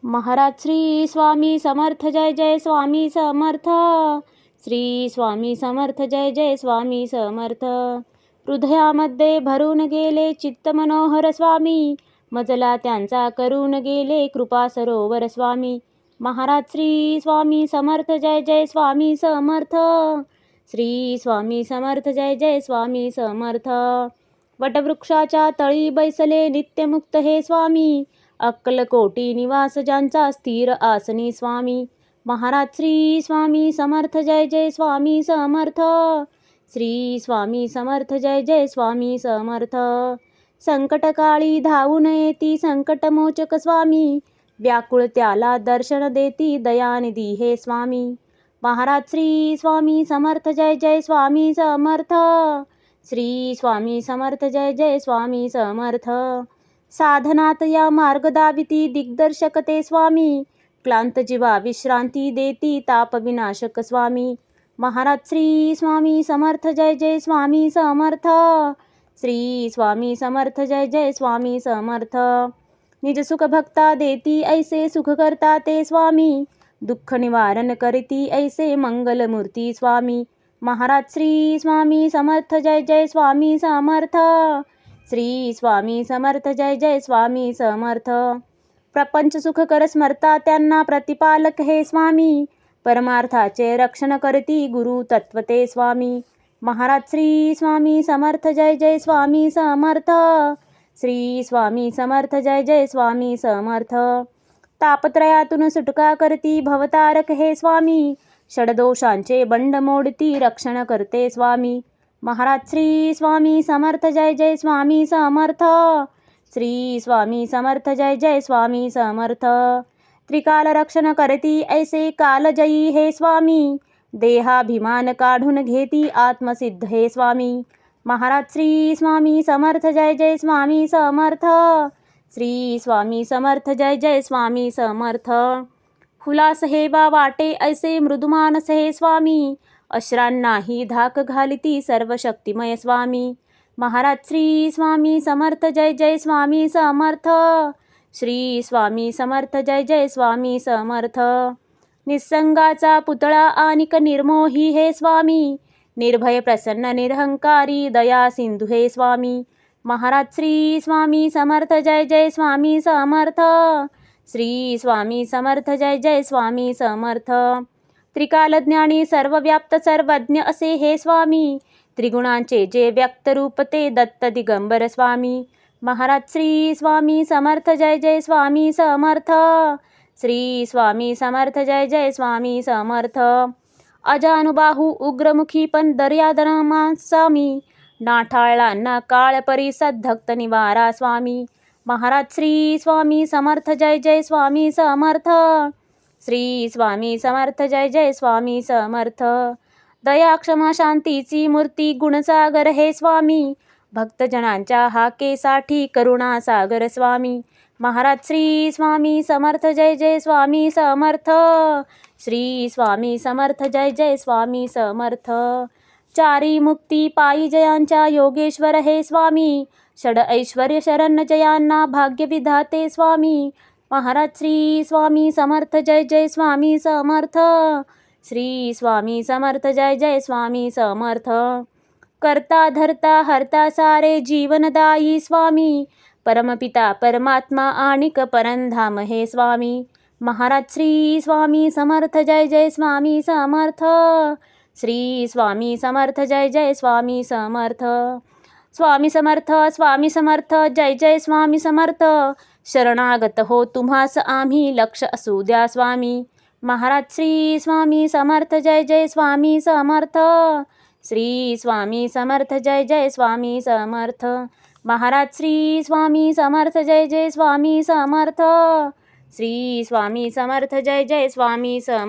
महाराज श्री स्वामी समर्थ जय जय स्वामी समर्थ. श्री स्वामी समर्थ जय जय स्वामी समर्थ. हृदयामध्ये भरून गेले चित्त मनोहर स्वामी, मजला त्यांचा करून गेले कृपा सरोवर स्वामी. महाराज श्री स्वामी समर्थ जय जय स्वामी समर्थ. श्री स्वामी समर्थ जय जय स्वामी समर्थ. वटवृक्षाच्या तळी बैसले नित्यमुक्त हे स्वामी, अक्कलकोटी निवास ज्यांचा स्थिर आसनी स्वामी. महाराज श्री स्वामी समर्थ जय जय स्वामी समर्थ. श्री स्वामी समर्थ जय जय स्वामी समर्थ. संकटकाळी धावून येती संकटमोचक स्वामी, व्याकुळ त्याला दर्शन देती दयानिधी हे स्वामी. महाराज श्री स्वामी समर्थ जय जय स्वामी समर्थ. श्री स्वामी समर्थ जय जय स्वामी समर्थ. साधनात या मार्ग दाविती दिग्दर्शक ते स्वामी, क्लांत जीवा विश्रांती देती ताप विनाशक स्वामी. महाराज श्री स्वामी समर्थ जय जय स्वामी समर्थ. श्री स्वामी समर्थ जय जय स्वामी समर्थ. निज सुख भक्ता देती ऐसे सुख करता ते स्वामी, दुःख निवारण करती ऐसे मंगलमूर्ती स्वामी. महाराज श्री स्वामी समर्थ जय जय स्वामी समर्थ. श्री स्वामी समर्थ जय जय स्वामी समर्थ. प्रपंच सुख कर स्मरता त्यांना प्रतिपालक हे स्वामी, परमार्थाचे रक्षण करती गुरु तत्वते स्वामी. महाराज श्री स्वामी समर्थ जय जय स्वामी समर्थ. श्री स्वामी समर्थ जय जय स्वामी समर्थ. तापत्रयातून सुटका करती भवतारक हे स्वामी, षडदोषांचे बंड मोडती रक्षण करते स्वामी. महाराज श्री स्वामी समर्थ जय जय स्वामी समर्थ. श्री स्वामी समर्थ जय जय स्वामी समर्थ. त्रिकाल रक्षण करती ऐसे कालजयी हे स्वामी, देहाभिमान काढून घेती आत्मसिद्ध हे स्वामी. महाराज श्री स्वामी समर्थ जय जय स्वामी समर्थ. श्री स्वामी समर्थ जय जय स्वामी समर्थ. हुलास हे बा वाटे ऐसे मृदुमानस हे स्वामी, अश्रांनाही धाक घालिती सर्व शक्तिमय स्वामी. महाराज श्री स्वामी समर्थ जय जय स्वामी समर्थ. श्री स्वामी समर्थ जय जय स्वामी समर्थ. निसंगाचा पुतळा आनिक निर्मोही हे स्वामी, निर्भय प्रसन्न निरहंकारी दया सिंधू हे स्वामी. महाराज श्री स्वामी समर्थ जय जय स्वामी समर्थ. श्री स्वामी समर्थ जय जय स्वामी समर्थ. त्रिकालज्ञानी सर्वव्याप्त सर्वज्ञ असे हे स्वामी, त्रिगुणांचे जे व्यक्त रूप ते दत्त दिगंबर स्वामी. महाराज श्री स्वामी समर्थ जय जय स्वामी समर्थ. श्री स्वामी समर्थ जय जय स्वामी समर्थ. अजानुबाहू उग्रमुखी पण दर्यादनमा स्वामी, नाठाळला ना काळ परिसद धक्त निवारा स्वामी. महाराज श्री स्वामी समर्थ जय जय स्वामी समर्थ. श्री स्वामी समर्थ जय जय स्वामी समर्थ. दया क्षमा शांतीची मूर्ती गुणसागर हे स्वामी, भक्तजनांच्या हाकेसाठी करुणा सागर स्वामी. महाराज श्री स्वामी समर्थ जय जय स्वामी समर्थ. श्री स्वामी समर्थ जय जय स्वामी समर्थ. चारी मुक्ती पायी जयांच्या योगेश्वर हे स्वामी, षड ऐश्वर्य शरण जयांना भाग्य विधाते स्वामी. महाराज श्री स्वामी समर्थ जय जय स्वामी समर्थ. श्री स्वामी समर्थ जय जय स्वामी समर्थ. करता धरता हरता सारे जीवनदायी स्वामी, परमपिता परमात्मा आणिक परंधाम हे स्वामी. महाराज श्री स्वामी समर्थ जय जय स्वामी समर्थ. श्री स्वामी समर्थ जय जय स्वामी समर्थ. स्वामी समर्थ स्वामी समर्थ जय जय स्वामी समर्थ. शरणागत हो तुम्हास आम्ही लक्ष असू द्या स्वामी. महाराज श्री स्वामी समर्थ जय जय स्वामी समर्थ. श्री स्वामी समर्थ जय जय स्वामी समर्थ. महाराज श्री स्वामी समर्थ जय जय स्वामी समर्थ. श्री स्वामी समर्थ जय जय स्वामी समर्थ.